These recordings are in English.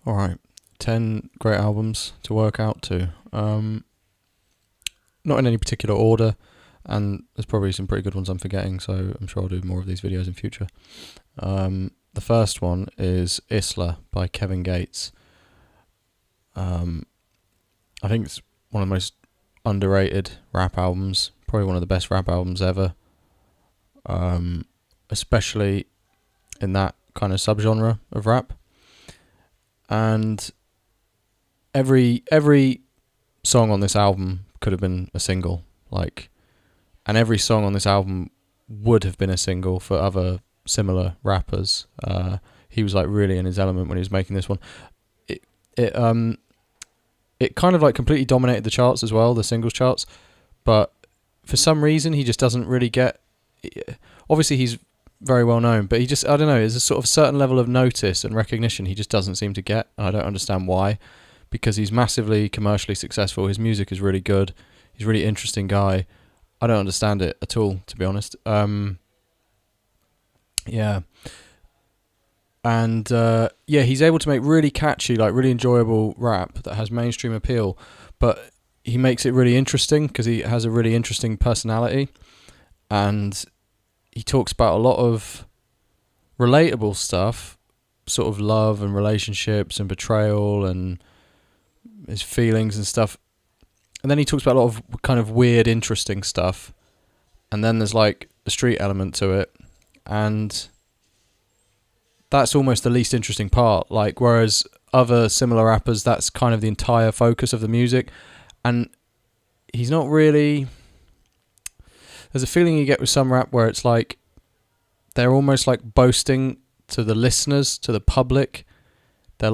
Alright, 10 great albums to work out to. Not in any particular order, and there's probably some pretty good ones I'm forgetting, so I'm sure I'll do more of these videos in future. The first one is Islah by Kevin Gates. I think it's one of the most underrated rap albums, probably one of the best rap albums ever, especially in that kind of subgenre of rap. And every song on this album could have been a single, and every song on this album would have been a single for other similar rappers. He was really in his element when he was making this one. It kind of completely dominated the charts as well, the singles charts, but for some reason he just doesn't really get. Obviously he's very well known, but he just, I don't know, there's a sort of certain level of notice and recognition he just doesn't seem to get, and I don't understand why, because he's massively commercially successful, his music is really good, he's a really interesting guy. I don't understand it at all, to be honest. Yeah. And he's able to make really catchy, really enjoyable rap that has mainstream appeal, but he makes it really interesting because he has a really interesting personality, and he talks about a lot of relatable stuff, sort of love and relationships and betrayal and his feelings and stuff. And then he talks about a lot of kind of weird, interesting stuff. And then there's the street element to it. And that's almost the least interesting part. Whereas other similar rappers, that's kind of the entire focus of the music. And he's not really... There's a feeling you get with some rap where it's they're almost boasting to the listeners, to the public. They're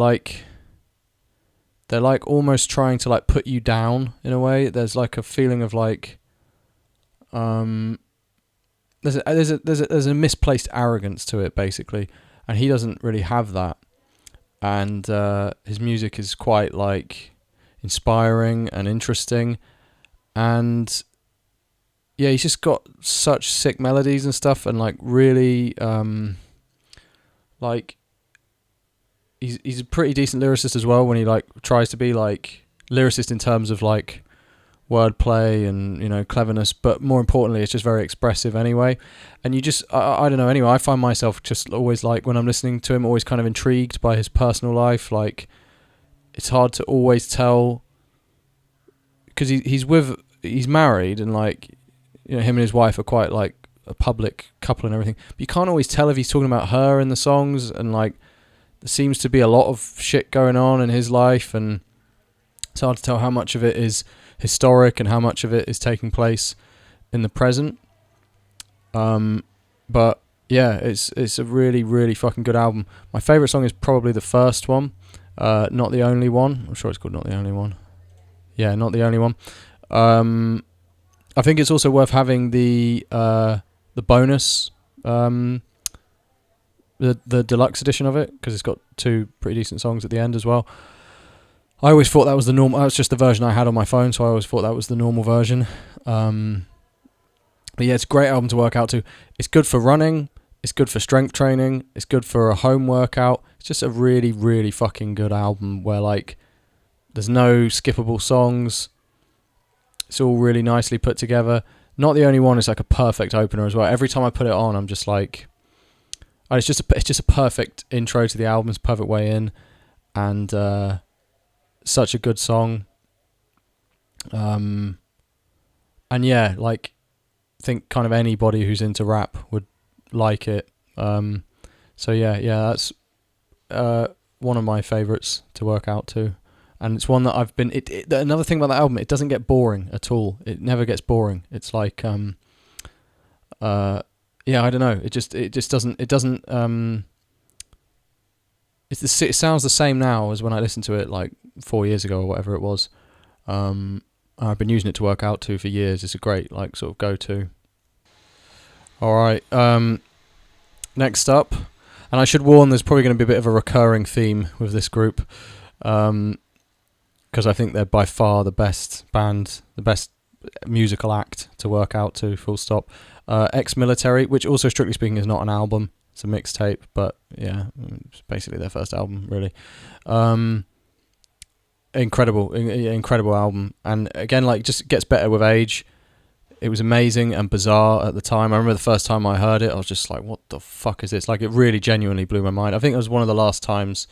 almost trying to put you down in a way. There's a feeling of there's a misplaced arrogance to it, basically, and he doesn't really have that. And his music is quite inspiring and interesting, and yeah, he's just got such sick melodies and stuff, and really he's a pretty decent lyricist as well when he tries to be lyricist in terms of wordplay and cleverness, but more importantly it's just very expressive anyway. And you just I don't know, anyway, I find myself just always when I'm listening to him, always kind of intrigued by his personal life. It's hard to always tell, because he's married, and him and his wife are quite a public couple and everything, but you can't always tell if he's talking about her in the songs, and there seems to be a lot of shit going on in his life, and it's hard to tell how much of it is historic and how much of it is taking place in the present. But yeah, it's a really, really fucking good album. My favourite song is probably the first one, Not the Only One. I'm sure it's called Not the Only One. Yeah, Not the Only One. I think it's also worth having the bonus, the deluxe edition of it, because it's got 2 pretty decent songs at the end as well. I always thought that was the normal. That's just the version I had on my phone, so I always thought that was the normal version. But yeah, it's a great album to work out to. It's good for running. It's good for strength training. It's good for a home workout. It's just a really, really fucking good album where there's no skippable songs. It's all really nicely put together. Not the Only One is a perfect opener as well. Every time I put it on, I'm just it's just a perfect intro to the album. It's a perfect way in, and such a good song. And yeah, I think kind of anybody who's into rap would like it. So yeah, that's one of my favourites to work out to. And it's one that I've been... another thing about that album, it doesn't get boring at all. It never gets boring. It's yeah, I don't know. It just doesn't... It doesn't... It sounds the same now as when I listened to it 4 years ago or whatever it was. I've been using it to work out to for years. It's a great sort of go-to. All right. Next up, and I should warn, there's probably going to be a bit of a recurring theme with this group. Because I think they're by far the best band, the best musical act to work out to, full stop. Exmilitary, which also strictly speaking is not an album. It's a mixtape, but yeah, it's basically their first album, really. Incredible album, and again, like, just gets better with age. It was amazing and bizarre at the time. I remember the first time I heard it, I was just like, what the fuck is this? Like, it really genuinely blew my mind. I think it was one of the last times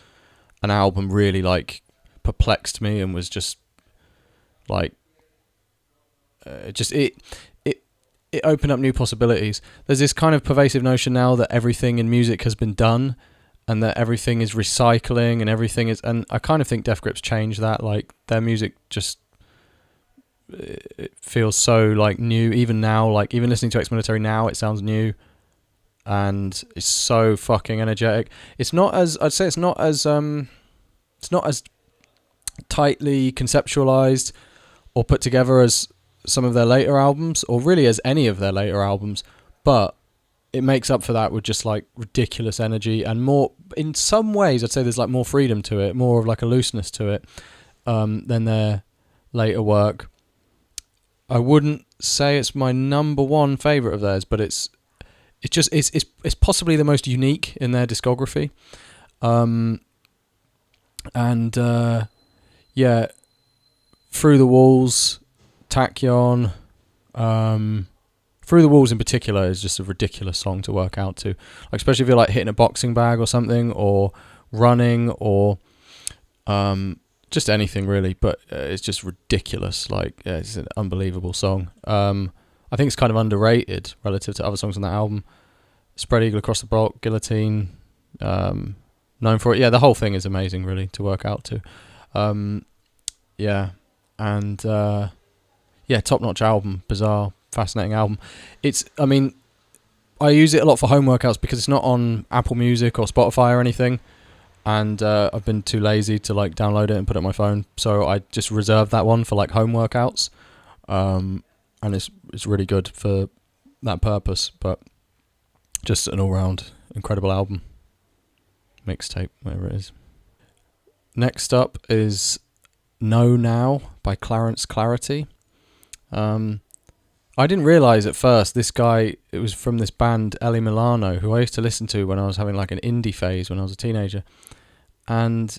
an album really, like, perplexed me and was just like, it opened up new possibilities. There's this kind of pervasive notion now that everything in music has been done and that everything is recycling and everything is, and I kind of think Death Grips changed that. Like, their music just, it feels so, like, new. Even now, like, even listening to Exmilitary now, it sounds new and it's so fucking energetic. It's not as, I'd say it's not as tightly conceptualized or put together as some of their later albums, or really as any of their later albums, but it makes up for that with just, like, ridiculous energy and more, in some ways I'd say there's, like, more freedom to it, more of, like, a looseness to it than their later work. I wouldn't say it's my number one favourite of theirs, but it's possibly the most unique in their discography. Yeah, Through the Walls, Tachyon, Through the Walls in particular is just a ridiculous song to work out to, like, especially if you're, like, hitting a boxing bag or something, or running, or just anything really, but it's just ridiculous. Like, it's an unbelievable song. I think it's kind of underrated relative to other songs on that album. Spread Eagle Across the Block, Guillotine, known for it. Yeah, the whole thing is amazing really to work out to. Top-notch album, bizarre, fascinating album. I use it a lot for home workouts because it's not on Apple Music or Spotify or anything, and I've been too lazy to, like, download it and put it on my phone, so I just reserved that one for, like, home workouts, and it's really good for that purpose. But just an all-round incredible album, mixtape, whatever it is. Next up is Know Now by Clarency Clarity. I didn't realise at first this guy, it was from this band Ellie Milano, who I used to listen to when I was having, like, an indie phase when I was a teenager, and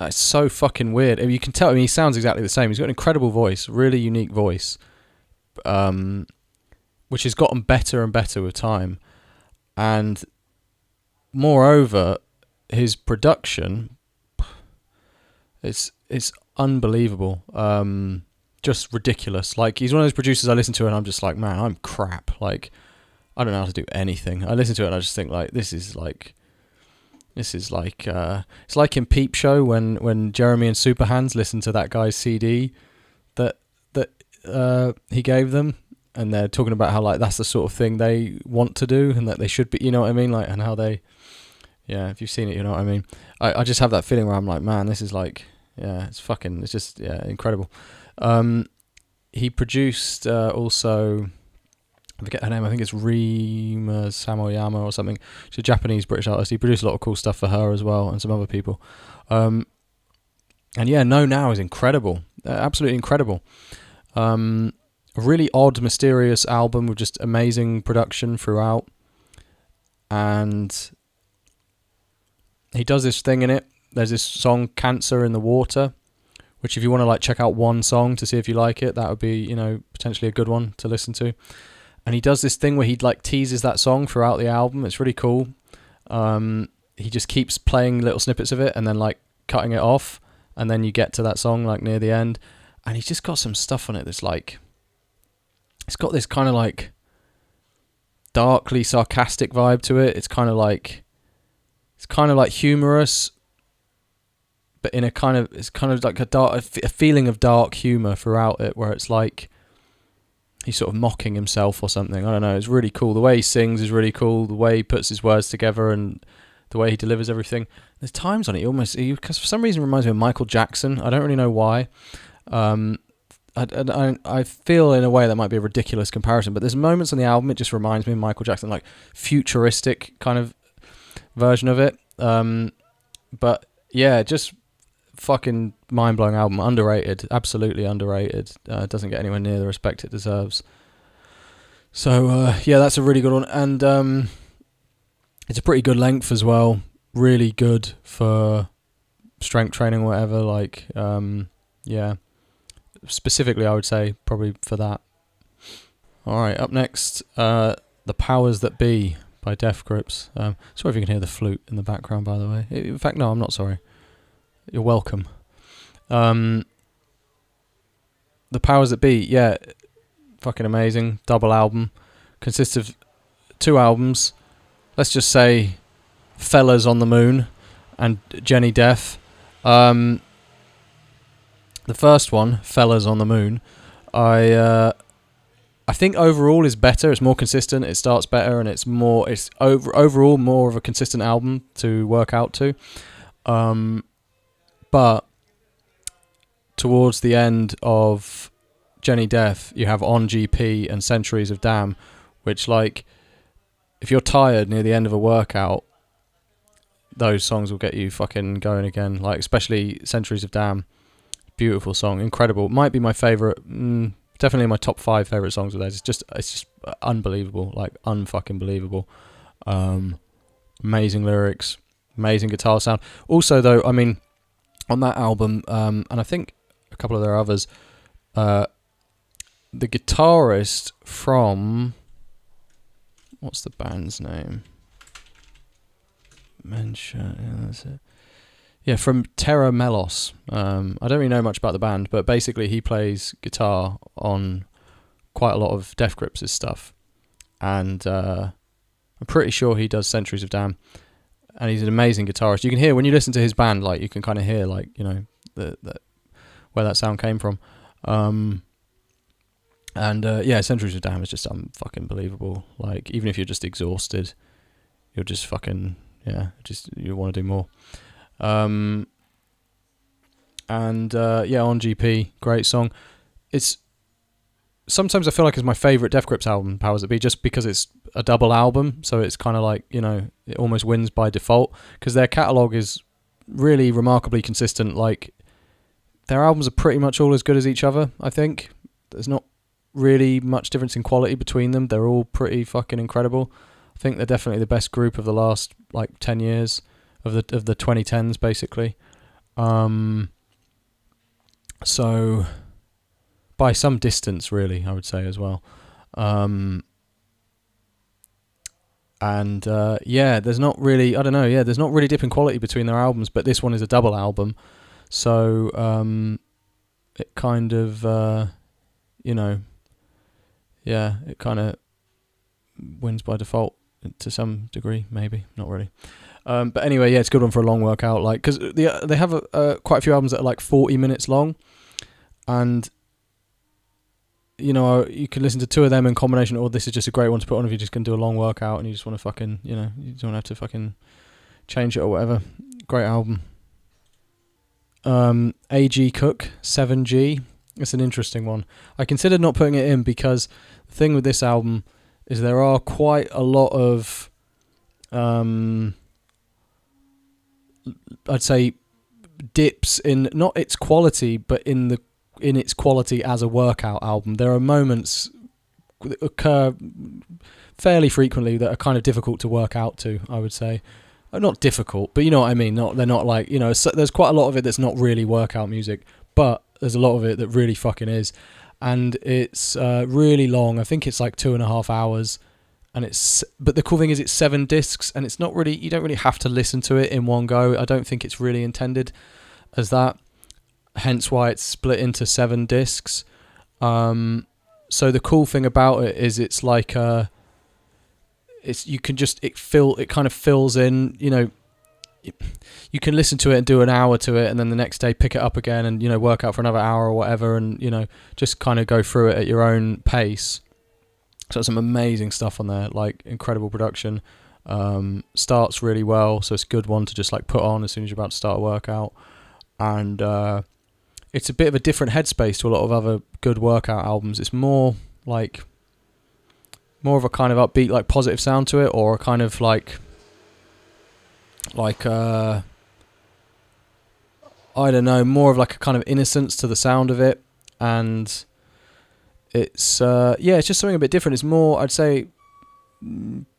it's so fucking weird. You can tell, he sounds exactly the same. He's got an incredible voice, really unique voice, which has gotten better and better with time, and moreover, his production, it's unbelievable. Just ridiculous. Like, he's one of those producers I listen to and I'm just like, man, I'm crap. Like, I don't know how to do anything. I listen to it and I just think, like, this is like it's like in Peep Show when Jeremy and Superhands listened to that guy's CD that he gave them, and they're talking about how, like, that's the sort of thing they want to do and that they should be, you know what I mean? Like, and how they, yeah, if you've seen it, you know what I mean? I just have that feeling where I'm like, man, this is like, yeah, it's just, yeah, incredible. He produced also, I forget her name, I think it's Rima Samoyama or something. She's a Japanese British artist. He produced a lot of cool stuff for her as well, and some other people. And yeah, Know Now is incredible, absolutely incredible. A really odd, mysterious album with just amazing production throughout, and he does this thing in it. There's this song Cancer in the Water, which, if you want to, like, check out one song to see if you like it, that would be, you know, potentially a good one to listen to. And he does this thing where he, like, teases that song throughout the album. It's really cool. He just keeps playing little snippets of it and then, like, cutting it off, and then you get to that song, like, near the end, and he's just got some stuff on it that's, like, it's got this kind of, like, darkly sarcastic vibe to it. It's kind of like humorous, but in a kind of, it's kind of like a feeling of dark humour throughout it, where it's like he's sort of mocking himself or something. I don't know. It's really cool. The way he sings is really cool. The way he puts his words together and the way he delivers everything. There's times on it, because for some reason it reminds me of Michael Jackson. I don't really know why. I feel in a way that might be a ridiculous comparison, but there's moments on the album it just reminds me of Michael Jackson, like futuristic kind of version of it. But yeah, just fucking mind-blowing album. Underrated, absolutely underrated. Doesn't get anywhere near the respect it deserves. So yeah, that's a really good one. And It's a pretty good length as well. Really good for strength training or whatever. Like, yeah. Specifically, I would say probably for that. Alright, up next, The Powers That Be by Death Grips. Sorry if you can hear the flute in the background, by the way. In fact, no, I'm not sorry. You're welcome. The Powers That Be, yeah, fucking amazing. Double album. Consists of 2 albums. Let's just say Fellas on the Moon and Jenny Death. The first one, Fellas on the Moon, I think overall is better. It's more consistent. It starts better, and it's overall more of a consistent album to work out to. But towards the end of Jenny Death, you have On GP and Centuries of Damn, which, like, if you're tired near the end of a workout, those songs will get you fucking going again. Like, especially Centuries of Damn. Beautiful song, incredible. Might be my favourite, definitely my top 5 favourite songs of theirs. It's just unbelievable, like unfucking believable. Amazing lyrics, amazing guitar sound. Also, though, I mean, on that album, and I think a couple of their others, the guitarist from, what's the band's name? Mention, yeah, that's it. Yeah, from Terra Melos. I don't really know much about the band, but basically he plays guitar on quite a lot of Death Grips' stuff. And I'm pretty sure he does Centuries of Damn. And he's an amazing guitarist. You can hear, when you listen to his band, like, you can kind of hear, like, you know, where that sound came from. Yeah, Centuries of Damn is just fucking believable. Like, even if you're just exhausted, you're just fucking, yeah, you want to do more. Yeah, On GP, great song. It's sometimes I feel like it's my favourite Death Grips album, Powers That Be, just because it's a double album, so it's kind of like, you know, it almost wins by default, because their catalogue is really remarkably consistent. Like, their albums are pretty much all as good as each other, I think. There's not really much difference in quality between them. They're all pretty fucking incredible. I think they're definitely the best group of the last, like, 10 years. Of the 2010s, basically. So by some distance, really, I would say as well. There's not really, I don't know, yeah, there's not really dip in quality between their albums, but this one is a double album, so it kind of, you know, yeah, it kind of wins by default to some degree, maybe, not really. But anyway, yeah, it's a good one for a long workout, like, because they have quite a few albums that are like 40 minutes long, and, you know, you can listen to 2 of them in combination, or this is just a great one to put on if you're just going to do a long workout and you just want to fucking, you know, you don't have to fucking change it or whatever. Great album. A.G Cook, 7G. It's an interesting one. I considered not putting it in because the thing with this album is there are quite a lot of, I'd say, dips in not its quality, but in its quality as a workout album. There are moments that occur fairly frequently that are kind of difficult to work out to, I would say. Not difficult, but you know what I mean. They're not like, you know, so there's quite a lot of it that's not really workout music, but there's a lot of it that really fucking is. And it's really long. I think it's like 2.5 hours. But the cool thing is it's 7 discs, and it's not really, you don't really have to listen to it in one go. I don't think it's really intended as that, hence why it's split into 7 discs. So the cool thing about it is it's like it kind of fills in, you know, you can listen to it and do an hour to it, and then the next day pick it up again and, you know, work out for another hour or whatever, and, you know, just kind of go through it at your own pace. So some amazing stuff on there, like incredible production. Starts really well, so it's a good one to just like put on as soon as you're about to start a workout. And it's a bit of a different headspace to a lot of other good workout albums. It's more of a kind of upbeat, like positive sound to it, or a kind of like I don't know, more of like a kind of innocence to the sound of it. And it's it's just something a bit different. It's more, I'd say,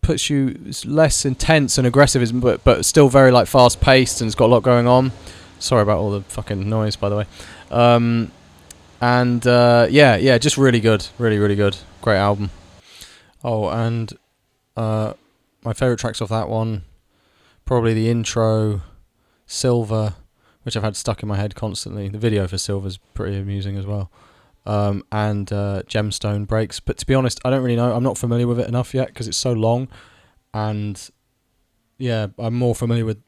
puts you, it's less intense and aggressive, but still very like fast paced, and it's got a lot going on. Sorry about all the fucking noise, by the way. Just really good, really good, great album. Oh, and my favourite tracks off that one, probably the intro, Silver, which I've had stuck in my head constantly. The video for Silver's pretty amusing as well. And Gemstone Breaks. But to be honest, I don't really know. I'm not familiar with it enough yet because it's so long. And yeah, I'm more familiar with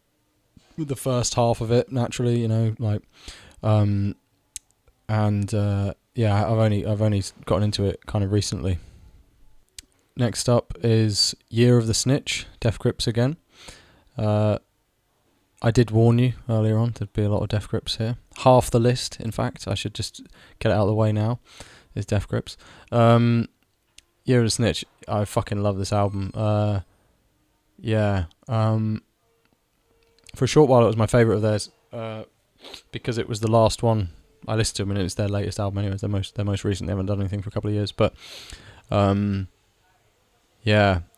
the first half of it naturally, you know, like I've only gotten into it kind of recently. Next up is Year of the Snitch, Death Grips again. I did warn you earlier on there'd be a lot of Death Grips here. Half the list, in fact, I should just get it out of the way now, is Death Grips. Year of the Snitch, I fucking love this album. For a short while it was my favourite of theirs, because it was the last one I listened to them, and it's their latest album anyway. It's their most recent. They haven't done anything for a couple of years, but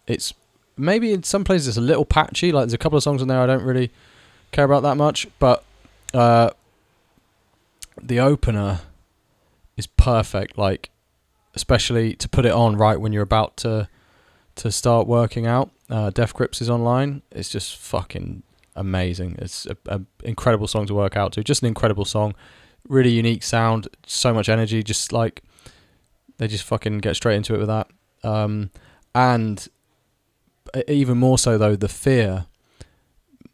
it's maybe in some places it's a little patchy. Like there's a couple of songs on there I don't really care about that much, but the opener is perfect. Like especially to put it on right when you're about to start working out. Death Grips is online. It's just fucking amazing. It's a incredible song to work out to. Just an incredible song. Really unique sound. So much energy. Just like they just fucking get straight into it with that. And even more so though, The Fear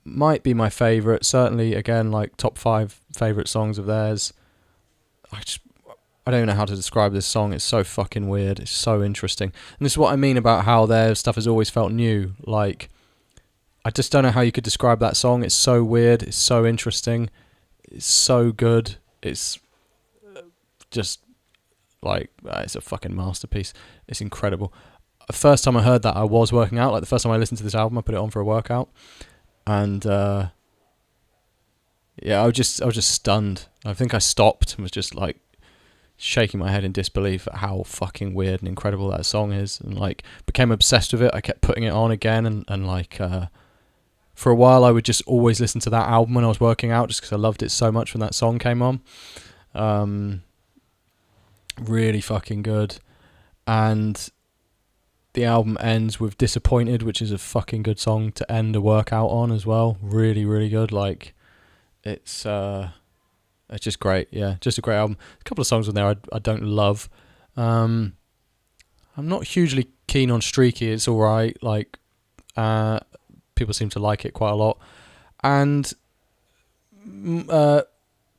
might be my favourite. Certainly, again, like top 5 favourite songs of theirs. I don't even know how to describe this song. It's so fucking weird. It's so interesting. And this is what I mean about how their stuff has always felt new. Like, I just don't know how you could describe that song. It's so weird. It's so interesting. It's so good. It's just like, it's a fucking masterpiece. It's incredible. The first time I heard that, I was working out. Like the first time I listened to this album, I put it on for a workout. And I was just stunned. I think I stopped and was just like shaking my head in disbelief at how fucking weird and incredible that song is, and like became obsessed with it. I kept putting it on again, and like for a while I would just always listen to that album when I was working out, just because I loved it so much when that song came on. Really fucking good. And the album ends with Disappointed, which is a fucking good song to end a workout on as well. Really, really good. Like, it's just great. Yeah, just a great album. A couple of songs on there I don't love. I'm not hugely keen on Streaky. It's alright. Like, people seem to like it quite a lot. And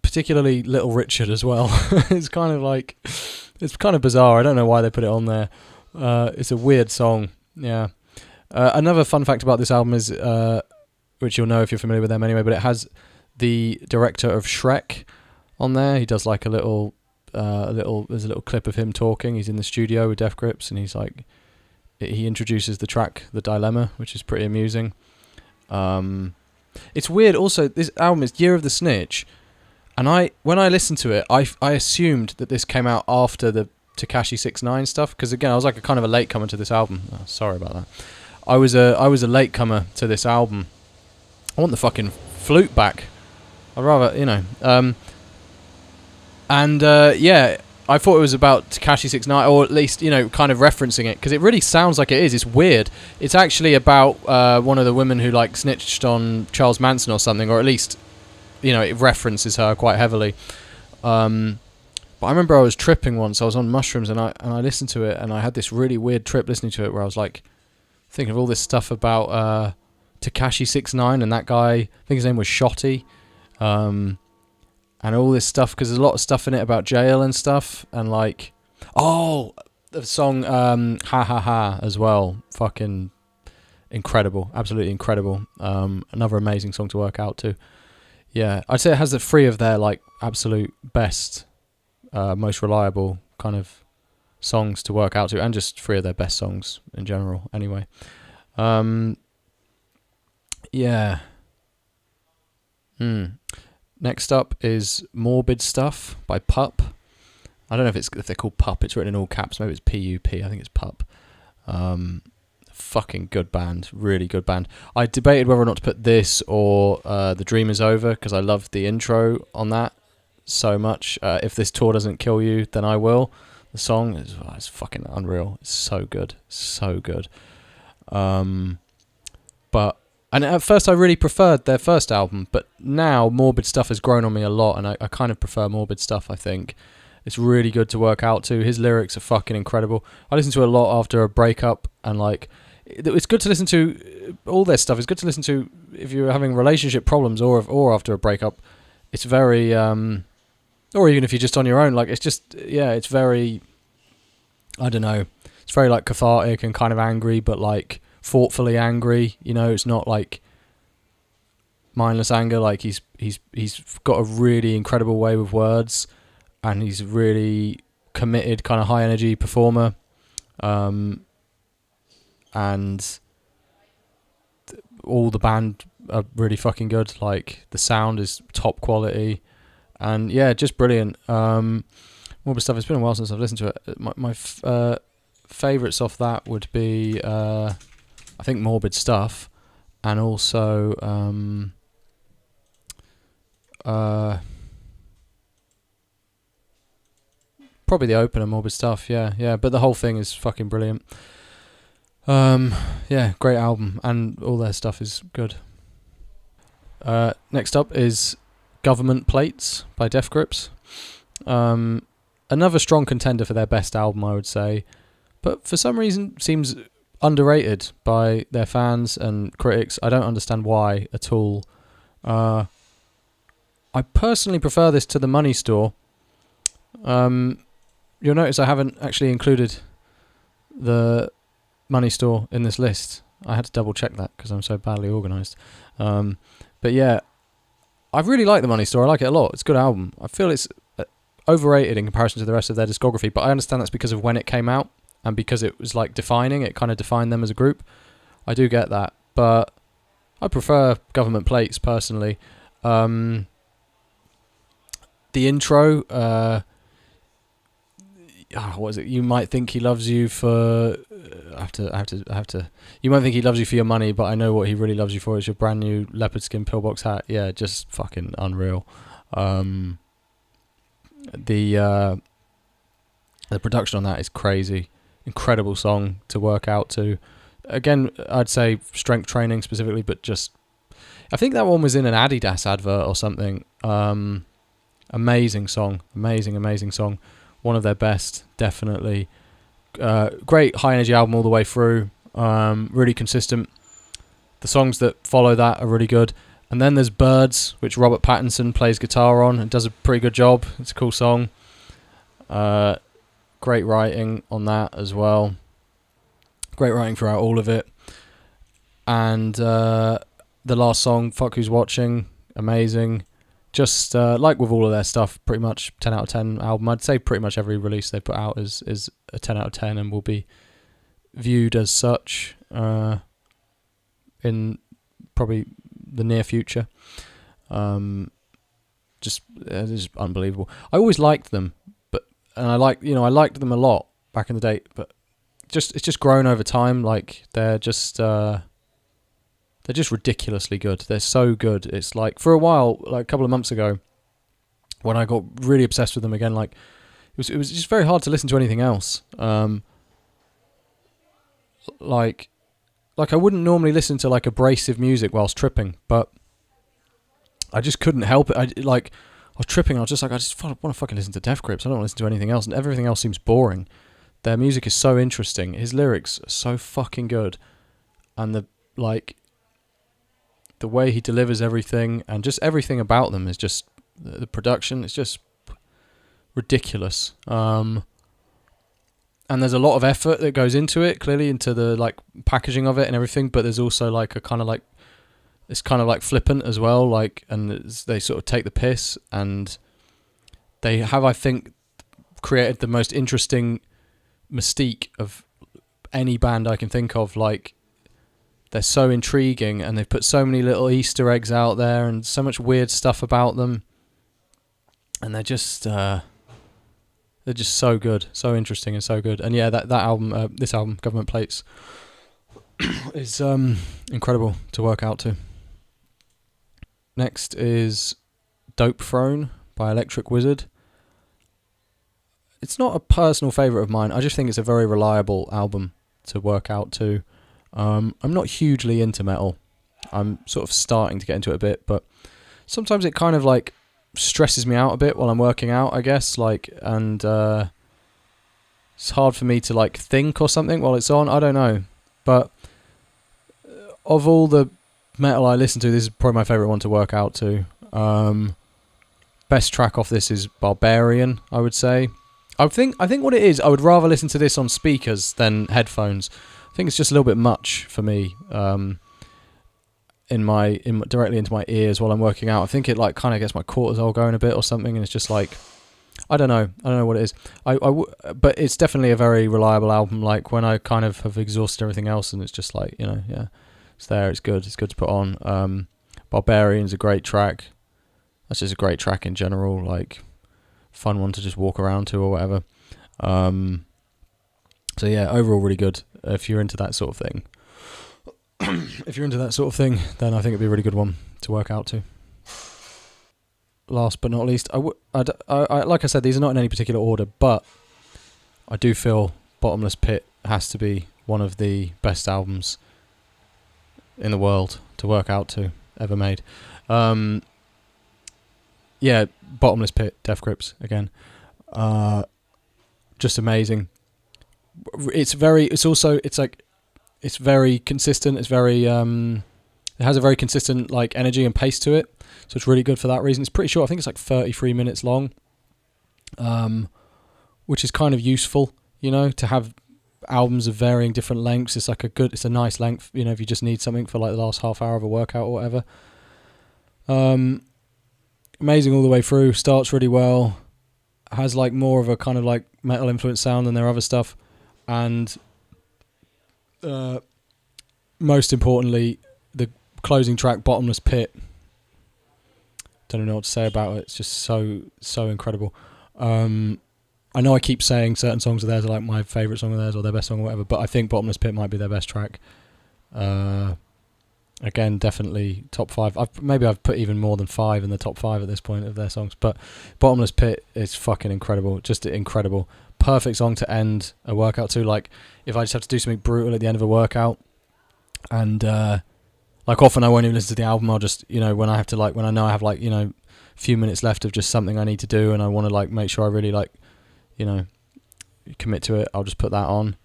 particularly Little Richard as well. It's kind of bizarre. I don't know why they put it on there. It's a weird song. Yeah. Another fun fact about this album is, which you'll know if you're familiar with them anyway, but it has the director of Shrek on there. He does like there's a little clip of him talking. He's in the studio with Death Grips, and he's like, he introduces the track The Dilemma, which is pretty amusing. It's weird also, this album is Year of the Snitch, and when I listened to it, I assumed that this came out after the Tekashi 6ix9ine stuff, because again I was like a kind of a latecomer to this album. Oh, sorry about that. I was a latecomer to this album. I want the fucking flute back. I'd rather, you know. I thought it was about Tekashi 6ix9ine, or at least, you know, kind of referencing it, because it really sounds like it is. It's weird. It's actually about one of the women who like snitched on Charles Manson or something, or at least, you know, it references her quite heavily. But I remember I was tripping once. I was on mushrooms, and I listened to it, and I had this really weird trip listening to it, where I was like thinking of all this stuff about Tekashi 6ix9ine and that guy. I think his name was Shotty, and all this stuff, because there's a lot of stuff in it about jail and stuff, and like, oh, the song Ha Ha Ha as well. Fucking incredible, absolutely incredible. Another amazing song to work out to. Yeah, I'd say it has the 3 of their like absolute best. Most reliable kind of songs to work out to, and just 3 of their best songs in general anyway. Next up is Morbid Stuff by Pup. I don't know if they're called Pup. It's written in all caps. Maybe it's Pup. I think it's Pup. Fucking good band, really good band. I debated whether or not to put this or The Dream Is Over, because I loved the intro on that so much. If This Tour Doesn't Kill You, Then I Will. The song is it's fucking unreal. It's so good, so good. But and at first I really preferred their first album, but now Morbid Stuff has grown on me a lot, and I kind of prefer Morbid Stuff. I think it's really good to work out to. His lyrics are fucking incredible. I listen to it a lot after a breakup, and like it's good to listen to all their stuff. It's good to listen to if you're having relationship problems or after a breakup. It's very or even if you're just on your own. Like it's just it's very, I don't know. It's very like cathartic and kind of angry, but like thoughtfully angry. You know, it's not like mindless anger. Like he's got a really incredible way with words, and he's really committed, kind of high energy performer. And all the band are really fucking good. Like the sound is top quality, and yeah, just brilliant. Morbid Stuff. It's been a while since I've listened to it. My favourites off that would be I think Morbid Stuff, and also probably the opener, Morbid Stuff. Yeah. But the whole thing is fucking brilliant. Yeah, great album, and all their stuff is good. Next up is Government Plates by Death Grips. Another strong contender for their best album, I would say, but for some reason seems underrated by their fans and critics. I don't understand why at all. I personally prefer this to The Money Store. You'll notice I haven't actually included the Money Store in this list. I had to double check that because I'm so badly organised. But yeah, I really like The Money Store. I like it a lot. It's a good album. I feel it's overrated in comparison to the rest of their discography, but I understand that's because of when it came out and because it was like defining. It kind of defined them as a group. I do get that, but I prefer Government Plates personally. The intro, what is it? You might think he loves you for. I have to. You might think he loves you for your money, but I know what he really loves you for is your brand new leopard skin pillbox hat. Yeah, just fucking unreal. The production on that is crazy. Incredible song to work out to. Again, I'd say Strength Training specifically, but just I think that one was in an Adidas advert or something. Amazing song. Amazing song. One of their best, definitely. Great high energy album all the way through. Really consistent. The songs that follow that are really good. And then there's Birds, which Robert Pattinson plays guitar on and does a pretty good job. It's a cool song. Great writing on that as well. Great writing throughout all of it. And the last song, Fuck Who's Watching, amazing. Just like with all of their stuff, pretty much 10 out of 10 album. I'd say pretty much every release they put out is a 10 out of 10 and will be viewed as such in probably the near future. It's unbelievable. I always liked them, and I liked them a lot back in the day, but it's just grown over time. Like they're just ridiculously good. They're so good. It's like for a while, like a couple of months ago, when I got really obsessed with them again, like it was just very hard to listen to anything else. Like I wouldn't normally listen to like abrasive music whilst tripping, but I just couldn't help it. I was tripping. I was just like, I just want to fucking listen to Death Grips. I don't want to listen to anything else, and everything else seems boring. Their music is so interesting. His lyrics are so fucking good, and the way he delivers everything and just everything about them is just the production. It's just ridiculous. And there's a lot of effort that goes into it, clearly into the like packaging of it and everything. But there's also like it's kind of like flippant as well. Like, and they sort of take the piss, and they have, I think, created the most interesting mystique of any band I can think of. Like, they're so intriguing, and they've put so many little Easter eggs out there and so much weird stuff about them. And they're just so good, so interesting and so good. And yeah, that album, this album, Government Plates, is incredible to work out to. Next is Dopethrone by Electric Wizard. It's not a personal favourite of mine. I just think it's a very reliable album to work out to. I'm not hugely into metal. I'm sort of starting to get into it a bit, but sometimes it kind of like stresses me out a bit while I'm working out, I guess. And it's hard for me to like think or something while it's on. I don't know. But of all the metal I listen to, this is probably my favourite one to work out to. Best track off this is Barbarian, I would say. I think what it is, I would rather listen to this on speakers than headphones. I think it's just a little bit much for me, directly into my ears while I'm working out. I think it like kind of gets my cortisol going a bit or something, and it's just like, I don't know what it is. But it's definitely a very reliable album. Like when I kind of have exhausted everything else, and it's just like, yeah, it's there. It's good to put on. Barbarian's a great track. That's just a great track in general. Like fun one to just walk around to or whatever. So yeah, overall really good if you're into that sort of thing. Then I think it'd be a really good one to work out to. Last but not least, I like I said, these are not in any particular order, but I do feel Bottomless Pit has to be one of the best albums in the world to work out to ever made. Yeah, Bottomless Pit, Death Grips again. Just amazing. It's very consistent. It's very it has a very consistent like energy and pace to it. So it's really good for that reason. It's pretty short. I think it's like 33 minutes long. Which is kind of useful, to have albums of varying different lengths. It's a nice length, if you just need something for like the last half hour of a workout or whatever. Amazing all the way through. Starts really well. Has like more of a kind of like metal influence sound than their other stuff, and most importantly, the closing track, Bottomless Pit. Don't know what to say about it. It's just so incredible. I know I keep saying certain songs of theirs are like my favourite song of theirs or their best song or whatever, but I think Bottomless Pit might be their best track. Again, definitely top 5. I've put even more than 5 in the top 5 at this point of their songs, but Bottomless Pit is fucking incredible. Just incredible. Perfect song to end a workout to. Like, if I just have to do something brutal at the end of a workout, and like often I won't even listen to the album. I'll just, when I have to like, when I know I have like, a few minutes left of just something I need to do, and I want to like make sure I really like, commit to it, I'll just put that on,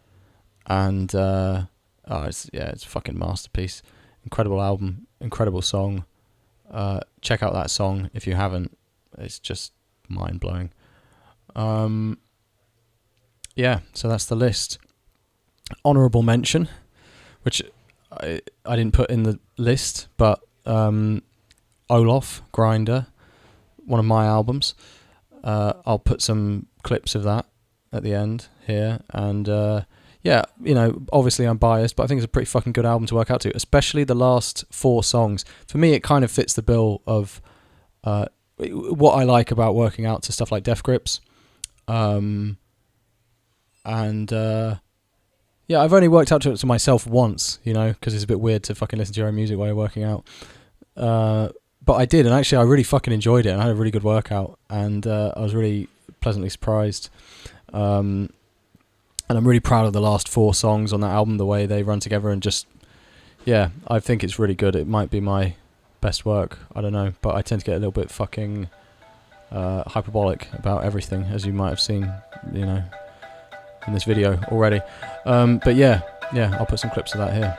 and it's a fucking masterpiece. Incredible album, incredible song. Check out that song if you haven't. It's just mind blowing. Yeah, so that's the list. Honourable mention, which I didn't put in the list, but Oloff, Grinder, one of my albums. I'll put some clips of that at the end here, and yeah, obviously I'm biased, but I think it's a pretty fucking good album to work out to, especially the last 4 songs. For me, it kind of fits the bill of what I like about working out to stuff like Death Grips. And yeah, I've only worked out to it to myself once, because it's a bit weird to fucking listen to your own music while you're working out. But I did, and actually I really fucking enjoyed it, and I had a really good workout, and I was really pleasantly surprised. And I'm really proud of the last 4 songs on that album, the way they run together, and just, yeah, I think it's really good. It might be my best work, I don't know, but I tend to get a little bit fucking hyperbolic about everything, as you might have seen, in this video already. But yeah, I'll put some clips of that here.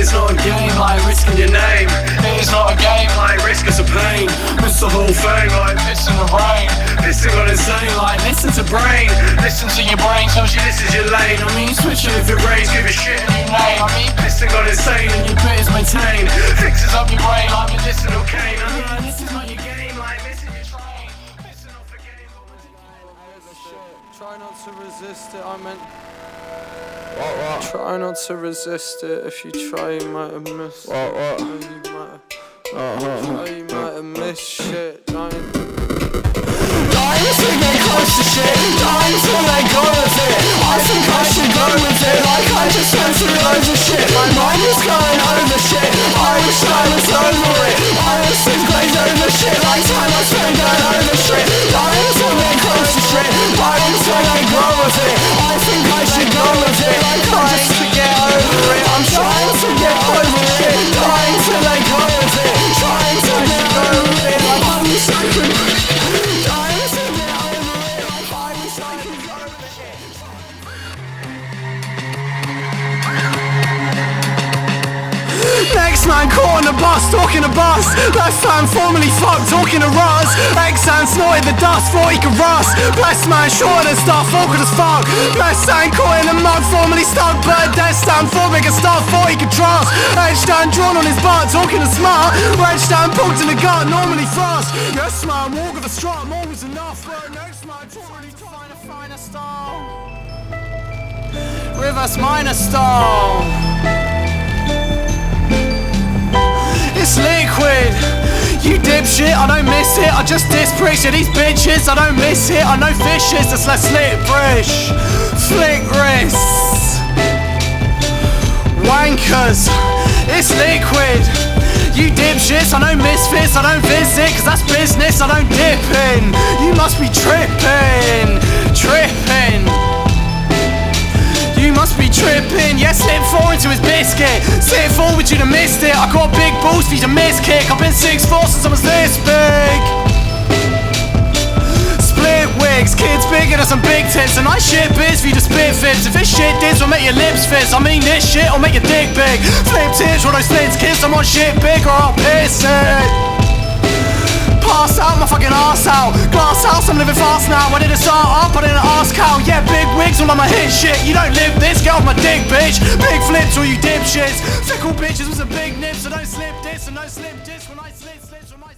It's not a game like risking your name. It's not a game like risk is a pain. Miss the whole thing like piss in the rain. Pissing on insane like listen to brain. Listen to your brain, tells you this is your lane. I mean switch it if your brains give a shit a new name. I mean pissing on insane and your bit is maintained. Fixes up your brain like medicinal cane. This is not your game like missing your train. Pissing off a game. Try not to resist it, I meant... What? Try not to resist it. If you try, you might have missed. What? You might have missed shit. Dying to get close to shit. Dying to let go of it. over shit. My mind is going over shit. I wish I was over it. I was so glazed over shit. Like time I spent going over shit. Dying till they close to shit. Dying till they go with it. I think I should go with it. I'm trying to get over it. I'm trying to get over it. Dying till they go with it. Trying to get over it. Like I wish I could. Dying to get over it. Like I wish I could go with it. Next man caught on the bus, talking to bus. Left hand formerly fucked, talking to Russ. Ex-hand snorted the dust, thought he could rust. Blessed man short and stuff, awkward as fuck. Blessed hand caught in the mud, formerly stuck. But death stand for bigger stuff, thought he could trust. Edged hand drawn on his butt, talking to smart. Wedged hand poked in the gut, normally thrust. Yes man, walk with a strut, more was enough. But next man already trying to find a star. Reverse minor style. It's liquid, you dipshit, I don't miss it. I just dispreciate these bitches, I don't miss it. I know fishes, that's less slippery. Flick wrists, wankers. It's liquid, you dipshits. I know misfits, I don't visit, cause that's business, I don't dip in. You must be tripping, tripping. You must be tripping, yeah, slip forward to his biscuit. Sit forward, you'd have missed it. I got big balls for you to miss kick. I've been 6'4" since I was this big. Split wigs, kids bigger than some big tits. And I shit bits for you to spit fibs. If this shit dids will make your lips fizz, I mean this shit will make your dick big. Flip tits, roll those slits, kiss, I'm on shit big or I'll piss it. Pass out, my fucking arse out. Glass house, I'm living fast now. I didn't start up, I didn't ask how. Yeah, big wigs all on my hit shit. You don't live this, get off my dick, bitch. Big flips, all you dipshits. Fickle bitches with some big nips. I don't slip this, and no slip this when I slip slips when I